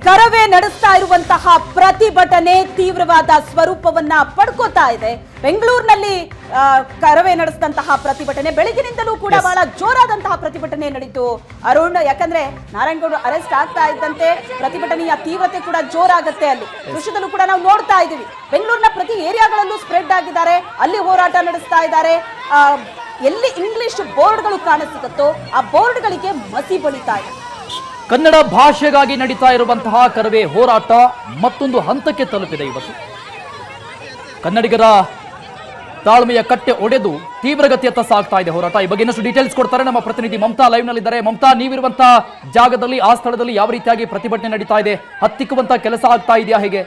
ಕರವೇ ನಡೆಸ್ತಾ ಇರುವಂತಹ ಪ್ರತಿಭಟನೆ ತೀವ್ರವಾದ ಸ್ವರೂಪವನ್ನ ಪಡ್ಕೋತಾ ಇದೆ. ಬೆಂಗಳೂರಿನಲ್ಲಿ ಕರವೇ ನಡೆಸಿದಂತಹ ಪ್ರತಿಭಟನೆ ಬೆಳಗಿನಿಂದಲೂ ಕೂಡ ಬಹಳ ಜೋರಾದಂತಹ ಪ್ರತಿಭಟನೆ ನಡೀತು ಅರುಣ್. ಯಾಕಂದ್ರೆ ನಾರಾಯಣಗೌಡ ಅರೆಸ್ಟ್ ಆಗ್ತಾ ಇದ್ದಂತೆ ಪ್ರತಿಭಟನೆಯ ತೀವ್ರತೆ ಕೂಡ ಜೋರಾಗುತ್ತೆ. ಅಲ್ಲಿ ದೃಶ್ಯದಲ್ಲೂ ಕೂಡ ನಾವು ನೋಡ್ತಾ ಇದ್ದೀವಿ. ಬೆಂಗಳೂರಿನ ಪ್ರತಿ ಏರಿಯಾಗಳಲ್ಲೂ ಸ್ಪ್ರೆಡ್ ಆಗಿದ್ದಾರೆ, ಅಲ್ಲಿ ಹೋರಾಟ ನಡೆಸ್ತಾ ಇದ್ದಾರೆ. ಎಲ್ಲಿ ಇಂಗ್ಲಿಷ್ ಬೋರ್ಡ್ಗಳು ಕಾಣಿಸುತ್ತೋ ಆ ಬೋರ್ಡ್ಗಳಿಗೆ ಮಸಿ ಬಳಿತಾ ಇದೆ. ಕನ್ನಡ ಭಾಷೆಗಾಗಿ ನಡೀತಾ ಇರುವಂತಹ ಕರವೇ ಹೋರಾಟ ಮತ್ತೊಂದು ಹಂತಕ್ಕೆ ತಲುಪಿದೆ. ಇವತ್ತು ಕನ್ನಡಿಗರ ತಾಳ್ಮೆಯ ಕಟ್ಟೆ ಒಡೆದು ತೀವ್ರಗತಿಯತ್ತ ಸಾಗ್ತಾ ಇದೆ ಹೋರಾಟ. ಈ ಬಗ್ಗೆ ಇನ್ನಷ್ಟು ಡೀಟೇಲ್ಸ್ ಕೊಡ್ತಾರೆ ನಮ್ಮ ಪ್ರತಿನಿಧಿ ಮಮತಾ ಲೈವ್ ನಲ್ಲಿದ್ದಾರೆ. ಮಮತಾ, ನೀವಿರುವಂತಹ ಜಾಗದಲ್ಲಿ, ಆ ಸ್ಥಳದಲ್ಲಿ ಯಾವ ರೀತಿಯಾಗಿ ಪ್ರತಿಭಟನೆ ನಡೀತಾ ಇದೆ? ಹತ್ತಿಕ್ಕುವಂತ ಕೆಲಸ ಆಗ್ತಾ ಇದೆಯಾ ಹೇಗೆ?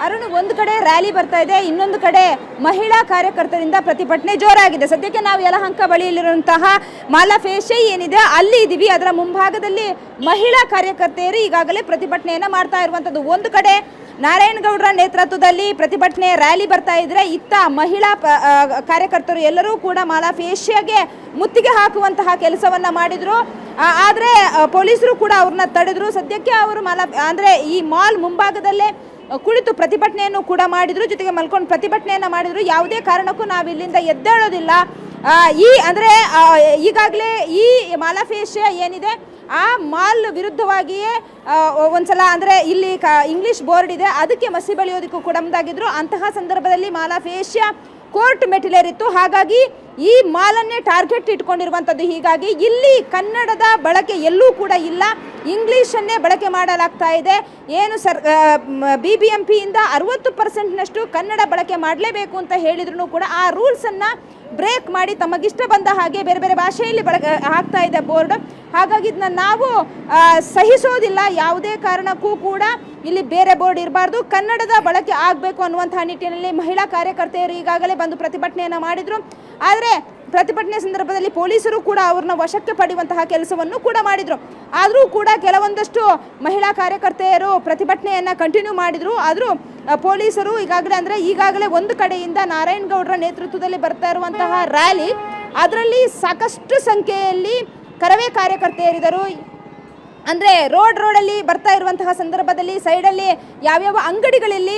ಅರುಣ್, ಒಂದು ಕಡೆ ರ್ಯಾಲಿ ಬರ್ತಾ ಇದೆ, ಇನ್ನೊಂದು ಕಡೆ ಮಹಿಳಾ ಕಾರ್ಯಕರ್ತರಿಂದ ಪ್ರತಿಭಟನೆ ಜೋರಾಗಿದೆ. ಸದ್ಯಕ್ಕೆ ನಾವು ಯಲಹಂಕ ಬಳಿಯಲ್ಲಿರುವಂತಹ ಮಾಲಾ ಫೇಶೈ ಏನಿದೆ ಅಲ್ಲಿ ಇದ್ದೀವಿ. ಅದರ ಮುಂಭಾಗದಲ್ಲಿ ಮಹಿಳಾ ಕಾರ್ಯಕರ್ತೆಯರು ಈಗಾಗಲೇ ಪ್ರತಿಭಟನೆಯನ್ನ ಮಾಡ್ತಾ ಇರುವಂತದ್ದು. ಒಂದು ಕಡೆ ನಾರಾಯಣಗೌಡರ ನೇತೃತ್ವದಲ್ಲಿ ಪ್ರತಿಭಟನೆ ರ್ಯಾಲಿ ಬರ್ತಾ ಇದ್ರೆ, ಇತ್ತ ಮಹಿಳಾ ಕಾರ್ಯಕರ್ತರು ಎಲ್ಲರೂ ಕೂಡ ಮಾಲಾ ಫೇಶಿಯಾಗೆ ಮುತ್ತಿಗೆ ಹಾಕುವಂತಹ ಕೆಲಸವನ್ನ ಮಾಡಿದ್ರು. ಆದ್ರೆ ಪೊಲೀಸರು ಕೂಡ ಅವ್ರನ್ನ ತಡೆದ್ರು. ಸದ್ಯಕ್ಕೆ ಅವರು ಈ ಮಾಲ್ ಮುಂಭಾಗದಲ್ಲೇ ಕುಳಿತು ಪ್ರತಿಭಟನೆಯನ್ನು ಕೂಡ ಮಾಡಿದ್ರು, ಜೊತೆಗೆ ಮಲ್ಕೊಂಡು ಪ್ರತಿಭಟನೆಯನ್ನ ಮಾಡಿದ್ರು. ಯಾವುದೇ ಕಾರಣಕ್ಕೂ ನಾವು ಇಲ್ಲಿಂದ ಎದ್ದೇಳೋದಿಲ್ಲ. ಈಗಾಗಲೇ ಈ ಮಾಲಾ ಫೇಶಿಯಾ ಏನಿದೆ ಆ ಮಾಲ್ ವಿರುದ್ಧವಾಗಿಯೇ ಒಂದ್ಸಲ ಇಲ್ಲಿ ಇಂಗ್ಲಿಷ್ ಬೋರ್ಡ್ ಇದೆ, ಅದಕ್ಕೆ ಮಸಿ ಬಳಿಯೋದಕ್ಕೂ ಕೂಡ ಮುಂದಾಗಿದ್ರು. ಅಂತಹ ಸಂದರ್ಭದಲ್ಲಿ ಮಾಲಾ ಫೇಶಿಯಾ ಕೋರ್ಟ್ ಮೆಟ್ಟಿಲೇರಿತ್ತು. ಹಾಗಾಗಿ ಈ ಮಾಲನ್ನೇ ಟಾರ್ಗೆಟ್ ಇಟ್ಕೊಂಡಿರುವಂಥದ್ದು. ಹೀಗಾಗಿ ಇಲ್ಲಿ ಕನ್ನಡದ ಬಳಕೆ ಎಲ್ಲೂ ಕೂಡ ಇಲ್ಲ, ಇಂಗ್ಲೀಷನ್ನೇ ಬಳಕೆ ಮಾಡಲಾಗ್ತಾ ಇದೆ. ಏನು BBMPಯಿಂದ 60%ನಷ್ಟು ಕನ್ನಡ ಬಳಕೆ ಮಾಡಲೇಬೇಕು ಅಂತ ಹೇಳಿದ್ರು ಕೂಡ ಆ ರೂಲ್ಸನ್ನು ಬ್ರೇಕ್ ಮಾಡಿ ತಮಗಿಷ್ಟ ಬಂದ ಹಾಗೆ ಬೇರೆ ಬೇರೆ ಭಾಷೆಯಲ್ಲಿ ಬಳಕೆ ಆಗ್ತಾ ಇದೆ ಬೋರ್ಡ್. ಹಾಗಾಗಿ ಇದನ್ನ ನಾವು ಸಹಿಸೋದಿಲ್ಲ. ಯಾವುದೇ ಕಾರಣಕ್ಕೂ ಕೂಡ ಇಲ್ಲಿ ಬೇರೆ ಬೋರ್ಡ್ ಇರಬಾರ್ದು, ಕನ್ನಡದ ಬಳಕೆ ಆಗಬೇಕು ಅನ್ನುವಂತಹ ನಿಟ್ಟಿನಲ್ಲಿ ಮಹಿಳಾ ಕಾರ್ಯಕರ್ತೆಯರು ಈಗಾಗಲೇ ಬಂದು ಪ್ರತಿಭಟನೆಯನ್ನು ಮಾಡಿದ್ರು. ಆದರೆ ಪ್ರತಿಭಟನೆ ಸಂದರ್ಭದಲ್ಲಿ ಪೊಲೀಸರು ಕೂಡ ಅವ್ರನ್ನ ವಶಕ್ಕೆ ಪಡೆಯುವಂತಹ ಕೆಲಸವನ್ನು ಕೂಡ ಮಾಡಿದ್ರು. ಆದರೂ ಕೂಡ ಕೆಲವೊಂದಷ್ಟು ಮಹಿಳಾ ಕಾರ್ಯಕರ್ತೆಯರು ಪ್ರತಿಭಟನೆಯನ್ನ ಕಂಟಿನ್ಯೂ ಮಾಡಿದ್ರು. ಆದರೂ ಪೊಲೀಸರು ಈಗಾಗಲೇ ಒಂದು ಕಡೆಯಿಂದ ನಾರಾಯಣಗೌಡರ ನೇತೃತ್ವದಲ್ಲಿ ಬರ್ತಾ ಇರುವಂತಹ ರ್ಯಾಲಿ, ಅದರಲ್ಲಿ ಸಾಕಷ್ಟು ಸಂಖ್ಯೆಯಲ್ಲಿ ಕರವೇ ಕಾರ್ಯಕರ್ತೆಯರಿದ್ದರು. ರೋಡಲ್ಲಿ ಬರ್ತಾ ಇರುವಂತಹ ಸಂದರ್ಭದಲ್ಲಿ ಸೈಡಲ್ಲಿ ಯಾವ್ಯಾವ ಅಂಗಡಿಗಳಲ್ಲಿ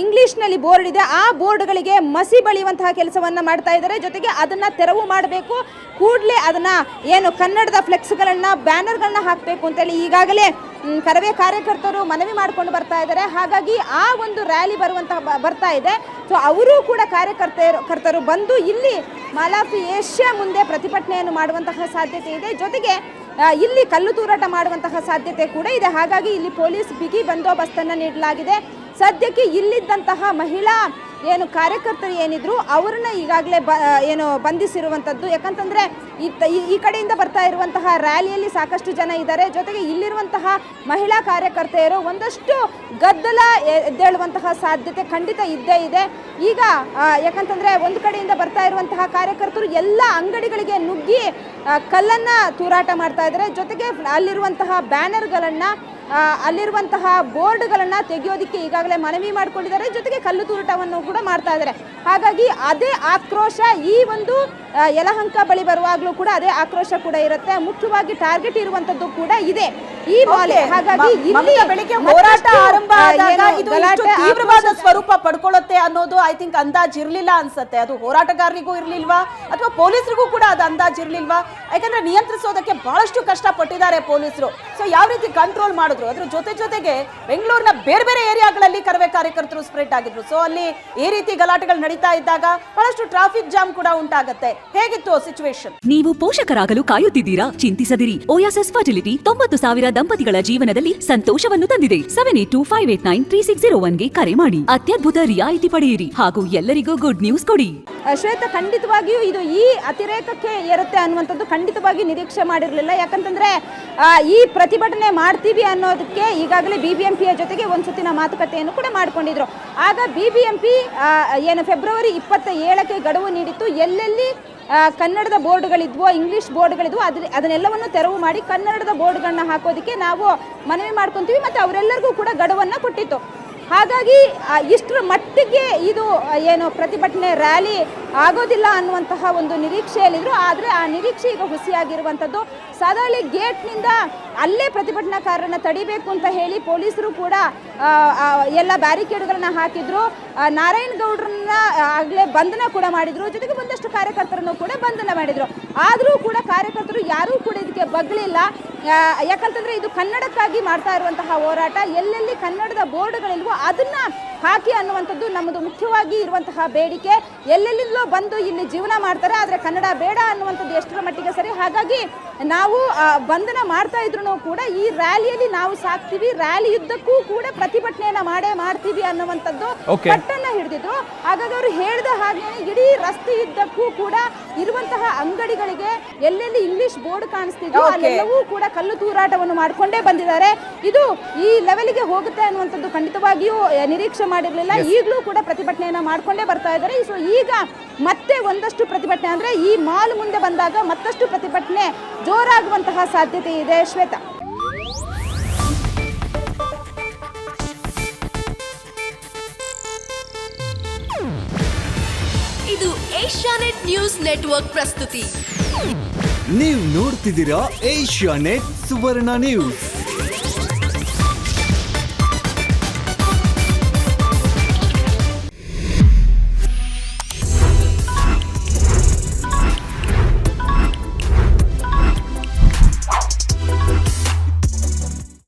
ಇಂಗ್ಲೀಷ್ನಲ್ಲಿ ಬೋರ್ಡ್ ಇದೆ ಆ ಬೋರ್ಡ್ಗಳಿಗೆ ಮಸಿ ಬಳಿಯುವಂತಹ ಕೆಲಸವನ್ನು ಮಾಡ್ತಾ ಇದ್ದಾರೆ. ಜೊತೆಗೆ ಅದನ್ನು ತೆರವು ಮಾಡಬೇಕು, ಕೂಡಲೇ ಅದನ್ನು ಕನ್ನಡದ ಫ್ಲೆಕ್ಸ್ಗಳನ್ನು ಬ್ಯಾನರ್ಗಳನ್ನ ಹಾಕಬೇಕು ಅಂತೇಳಿ ಈಗಾಗಲೇ ಕರವೇ ಕಾರ್ಯಕರ್ತರು ಮನವಿ ಮಾಡಿಕೊಂಡು ಬರ್ತಾ ಇದ್ದಾರೆ. ಹಾಗಾಗಿ ಆ ಒಂದು ರ್ಯಾಲಿ ಬರ್ತಾ ಇದೆ. ಸೊ ಅವರು ಕೂಡ ಕಾರ್ಯಕರ್ತರು ಬಂದು ಇಲ್ಲಿ ಮಾಲಾ ಫೇಶಿಯಾ ಮುಂದೆ ಪ್ರತಿಭಟನೆಯನ್ನು ಮಾಡುವಂತಹ ಸಾಧ್ಯತೆ ಇದೆ. ಜೊತೆಗೆ ಇಲ್ಲಿ ಕಲ್ಲು ತೂರಾಟ ಮಾಡುವಂತಹ ಸಾಧ್ಯತೆ ಕೂಡ ಇದೆ. ಹಾಗಾಗಿ ಇಲ್ಲಿ ಪೊಲೀಸ್ ಬಿಗಿ ಬಂದೋಬಸ್ತನ್ನು ನೀಡಲಾಗಿದೆ. ಸದ್ಯಕ್ಕೆ ಇಲ್ಲಿದ್ದಂತಹ ಮಹಿಳಾ ಕಾರ್ಯಕರ್ತರು ಏನಿದ್ರು ಅವ್ರನ್ನ ಈಗಾಗಲೇ ಬಂಧಿಸಿರುವಂಥದ್ದು. ಯಾಕಂತಂದರೆ ಈ ಕಡೆಯಿಂದ ಬರ್ತಾ ಇರುವಂತಹ ರ್ಯಾಲಿಯಲ್ಲಿ ಸಾಕಷ್ಟು ಜನ ಇದ್ದಾರೆ. ಜೊತೆಗೆ ಇಲ್ಲಿರುವಂತಹ ಮಹಿಳಾ ಕಾರ್ಯಕರ್ತೆಯರು ಒಂದಷ್ಟು ಗದ್ದಲ ಎದ್ದೇಳುವಂತಹ ಸಾಧ್ಯತೆ ಖಂಡಿತ ಇದ್ದೇ ಇದೆ. ಈಗ ಯಾಕಂತಂದರೆ ಒಂದು ಕಡೆಯಿಂದ ಬರ್ತಾ ಇರುವಂತಹ ಕಾರ್ಯಕರ್ತರು ಎಲ್ಲ ಅಂಗಡಿಗಳಿಗೆ ನುಗ್ಗಿ ಕಲ್ಲನ್ನು ತೂರಾಟ ಮಾಡ್ತಾ ಇದ್ದಾರೆ. ಜೊತೆಗೆ ಅಲ್ಲಿರುವಂತಹ ಬ್ಯಾನರ್ಗಳನ್ನು ಅಲ್ಲಿರುವಂತಹ ಬೋರ್ಡ್ಗಳನ್ನು ತೆಗೆಯೋದಕ್ಕೆ ಈಗಾಗಲೇ ಮನವಿ ಮಾಡಿಕೊಂಡಿದ್ದಾರೆ. ಜೊತೆಗೆ ಕಲ್ಲು ತೂರಾಟವನ್ನು ಕೂಡ ಮಾಡ್ತಾ ಇದ್ದಾರೆ. ಹಾಗಾಗಿ ಅದೇ ಆಕ್ರೋಶ ಈ ಒಂದು ಯಲಹಂಕ ಬಳಿ ಬರುವಾಗಲೂ ಕೂಡ ಅದೇ ಆಕ್ರೋಶ ಕೂಡ ಇರುತ್ತೆ. ಮುಖ್ಯವಾಗಿ ಟಾರ್ಗೆಟ್ ಇರುವಂತದ್ದು ಕೂಡ ಇದೆ ಈ ಮಾಲೆ. ಹಾಗಾಗಿ ಬೆಳಿಗ್ಗೆ ಹೋರಾಟ ಆರಂಭ ಆದಾಗ ಇದು ತೀವ್ರವಾದ ಸ್ವರೂಪ ಪಡ್ಕೊಳ್ಳುತ್ತೆ ಅನ್ನೋದು ಐ ಥಿಂಕ್ ಅಂದಾಜ್ ಇರ್ಲಿಲ್ಲ ಅನ್ಸುತ್ತೆ. ಅದು ಹೋರಾಟಗಾರರಿಗೂ ಇರ್ಲಿಲ್ವಾ ಅಥವಾ ಪೊಲೀಸರಿಗೂ ಕೂಡ ಅದು ಅಂದಾಜ್ ಇರ್ಲಿಲ್ವಾ? ಯಾಕಂದ್ರೆ ನಿಯಂತ್ರಿಸೋದಕ್ಕೆ ಬಹಳಷ್ಟು ಕಷ್ಟಪಟ್ಟಿದ್ದಾರೆ ಪೊಲೀಸರು. ಸೊ ಯಾವ ರೀತಿ ಕಂಟ್ರೋಲ್ ಮಾಡಿದ್ರು? ಅದ್ರ ಜೊತೆಗೆ ಬೆಂಗಳೂರಿನ ಬೇರೆ ಬೇರೆ ಏರಿಯಾಗಳಲ್ಲಿ ಕರವೇ ಕಾರ್ಯಕರ್ತರು ಸ್ಪ್ರೆಡ್ ಆಗಿದ್ರು. ಸೊ ಅಲ್ಲಿ ಈ ರೀತಿ ಗಲಾಟೆಗಳು ನಡೀತಾ ಇದ್ದಾಗ ಬಹಳಷ್ಟು ಟ್ರಾಫಿಕ್ ಜಾಮ್ ಕೂಡ ಉಂಟಾಗುತ್ತೆ. ಹೇಗಿತ್ತು ಸಿಚುವೇಶನ್? ನೀವು ಪೋಷಕರಾಗಲು ಕಾಯುತ್ತಿದ್ದೀರಾ? ಚಿಂತಿಸದಿರಿ. ಓಯಾಸಿಸ್ ಫರ್ಟಿಲಿಟಿ 90,000 ದಂಪತಿಗಳ ಜೀವನದಲ್ಲಿ ಸಂತೋಷವನ್ನು ತಂದಿದೆ. 7825893601ಗೆ ಕರೆ ಮಾಡಿ ಅತ್ಯದ್ಭುತ ರಿಯಾಯಿತಿ ಪಡೆಯಿರಿ ಹಾಗೂ ಎಲ್ಲರಿಗೂ ಗುಡ್ ನ್ಯೂಸ್ ಕೊಡಿ. ಶ್ವೇತ, ಖಂಡಿತವಾಗಿಯೂ ಇದು ಈ ಅತಿರೇಕಕ್ಕೆ ಏರುತ್ತೆ ಅನ್ನುವಂಥದ್ದು ಖಂಡಿತವಾಗಿ ನಿರೀಕ್ಷೆ ಮಾಡಿರಲಿಲ್ಲ. ಯಾಕಂತಂದ್ರೆ ಈ ಪ್ರತಿಭಟನೆ ಮಾಡ್ತೀವಿ ಅನ್ನೋದಕ್ಕೆ ಈಗಾಗಲೇ BBMPಯ ಜೊತೆಗೆ ಒಂದು ಸುತ್ತಿನ ಮಾತುಕತೆಯನ್ನು ಕೂಡ ಮಾಡಿಕೊಂಡಿದ್ರು. ಆಗ BBMP ಫೆಬ್ರವರಿ 27ಕ್ಕೆ ಗಡುವು ನೀಡಿತ್ತು. ಎಲ್ಲೆಲ್ಲಿ ಕನ್ನಡದ ಬೋರ್ಡ್ಗಳಿದ್ವೋ, ಇಂಗ್ಲೀಷ್ ಬೋರ್ಡ್ಗಳಿದ್ವೋ ಅದನ್ನೆಲ್ಲವನ್ನು ತೆರವು ಮಾಡಿ ಕನ್ನಡದ ಬೋರ್ಡ್ಗಳನ್ನ ಹಾಕೋದಕ್ಕೆ ನಾವು ಮನವಿ ಮಾಡ್ಕೊತೀವಿ ಮತ್ತು ಅವರೆಲ್ಲರಿಗೂ ಕೂಡ ಗಡುವನ್ನು ಕೊಟ್ಟಿತ್ತು. ಹಾಗಾಗಿ ಇಷ್ಟರ ಮಟ್ಟಿಗೆ ಇದು ಏನು ಪ್ರತಿಭಟನೆ ರ್ಯಾಲಿ ಆಗೋದಿಲ್ಲ ಅನ್ನುವಂತಹ ಒಂದು ನಿರೀಕ್ಷೆಯಲ್ಲಿದ್ರು. ಆದರೆ ಆ ನಿರೀಕ್ಷೆ ಈಗ ಹುಸಿಯಾಗಿರುವಂಥದ್ದು. ಸಾದಾಳಿ ಗೇಟ್ನಿಂದ ಅಲ್ಲೇ ಪ್ರತಿಭಟನಾಕಾರರನ್ನ ತಡಿಬೇಕು ಅಂತ ಹೇಳಿ ಪೊಲೀಸರು ಕೂಡ ಎಲ್ಲ ಬ್ಯಾರಿಕೇಡ್ಗಳನ್ನ ಹಾಕಿದ್ರು. ನಾರಾಯಣ್ ಗೌಡ್ರನ್ನ ಆಗಲೇ ಬಂಧನ ಕೂಡ ಮಾಡಿದ್ರು, ಜೊತೆಗೆ ಒಂದಷ್ಟು ಕಾರ್ಯಕರ್ತರನ್ನು ಕೂಡ ಬಂಧನ ಮಾಡಿದ್ರು. ಆದರೂ ಕೂಡ ಕಾರ್ಯಕರ್ತರು ಯಾರೂ ಕೂಡ ಇದಕ್ಕೆ ಬಗ್ಲಿಲ್ಲ. ಯಾಕಂತಂದ್ರೆ ಇದು ಕನ್ನಡಕ್ಕಾಗಿ ಮಾಡ್ತಾ ಇರುವಂತಹ ಹೋರಾಟ. ಎಲ್ಲೆಲ್ಲಿ ಕನ್ನಡದ ಬೋರ್ಡ್ಗಳಿಲ್ವೋ ಅದನ್ನ ಹಾಕಿ ಅನ್ನುವಂಥದ್ದು ನಮ್ಮದು ಮುಖ್ಯವಾಗಿ ಇರುವಂತಹ ಬೇಡಿಕೆ. ಎಲ್ಲೆಲ್ಲಿಂದಲೋ ಬಂದು ಇಲ್ಲಿ ಜೀವನ ಮಾಡ್ತಾರೆ, ಆದರೆ ಕನ್ನಡ ಬೇಡ ಅನ್ನುವಂಥದ್ದು ಎಷ್ಟರ ಮಟ್ಟಿಗೆ ಸರಿ. ಹಾಗಾಗಿ ನಾವು ಬಂಧನ ಮಾಡ್ತಾ ಇದ್ರು ಕೂಡ ಈ ರ್ಯಾಲಿಯಲ್ಲಿ ನಾವು ಸಾಕ್ತೀವಿ, ರ್ಯಾಲಿ ಯುದ್ಧಕ್ಕೂ ಕೂಡ ಪ್ರತಿಭಟನೆಯನ್ನ ಮಾಡ್ತೀವಿ ಅನ್ನುವಂಥದ್ದು ಪಟ್ಟನ್ನ ಹಿಡಿದಿದ್ರು. ಹಾಗಾಗಿ ಅವರು ಹೇಳಿದ ಹಾಗೆ ಇಡೀ ರಸ್ತೆಯುದ್ದಕ್ಕೂ ಕೂಡ ಇರುವಂತಹ ಅಂಗಡಿಗಳಿಗೆ ಎಲ್ಲೆಲ್ಲಿ ಇಂಗ್ಲಿಷ್ ಬೋರ್ಡ್ ಕಾಣಿಸ್ತಿದ್ವು ಅಲ್ಲೆಲ್ಲವೂ ಕೂಡ ಕಲ್ಲು ತೂರಾಟವನ್ನು ಮಾಡಿಕೊಂಡೇ ಬಂದಿದ್ದಾರೆ. ಇದು ಈ ಲೆವೆಲ್ಗೆ ಹೋಗುತ್ತೆ ಅನ್ನುವಂಥದ್ದು ಖಂಡಿತವಾಗಿಯೂ ನಿರೀಕ್ಷೆ ಮಾಡಿರಲಿಲ್ಲ. ಈಗಲೂ ಕೂಡ ಪ್ರತಿಭಟನೆಯನ್ನ ಮಾಡ್ಕೊಂಡೇ ಬರ್ತಾ ಇದ್ದಾರೆ. ಸೊ ಈಗ ಮತ್ತೆ ಒಂದಷ್ಟು ಪ್ರತಿಭಟನೆ ಅಂದ್ರೆ ಈ ಮಾಲ್ ಮುಂದೆ ಬಂದಾಗ ಮತ್ತಷ್ಟು ಪ್ರತಿಭಟನೆ ಜೋರಾಗುವಂತಹ ಸಾಧ್ಯತೆ ಇದೆ. ಶ್ವೇತಾ, ಇದು ಏಷ್ಯಾನೆಟ್ ನ್ಯೂಸ್ ನೆಟ್ವರ್ಕ್ ಪ್ರಸ್ತುತಿ. ನೀವು ನೋಡ್ತಿದ್ದೀರಾ ಏಷ್ಯಾನೆಟ್ ಸುವರ್ಣ ನ್ಯೂಸ್.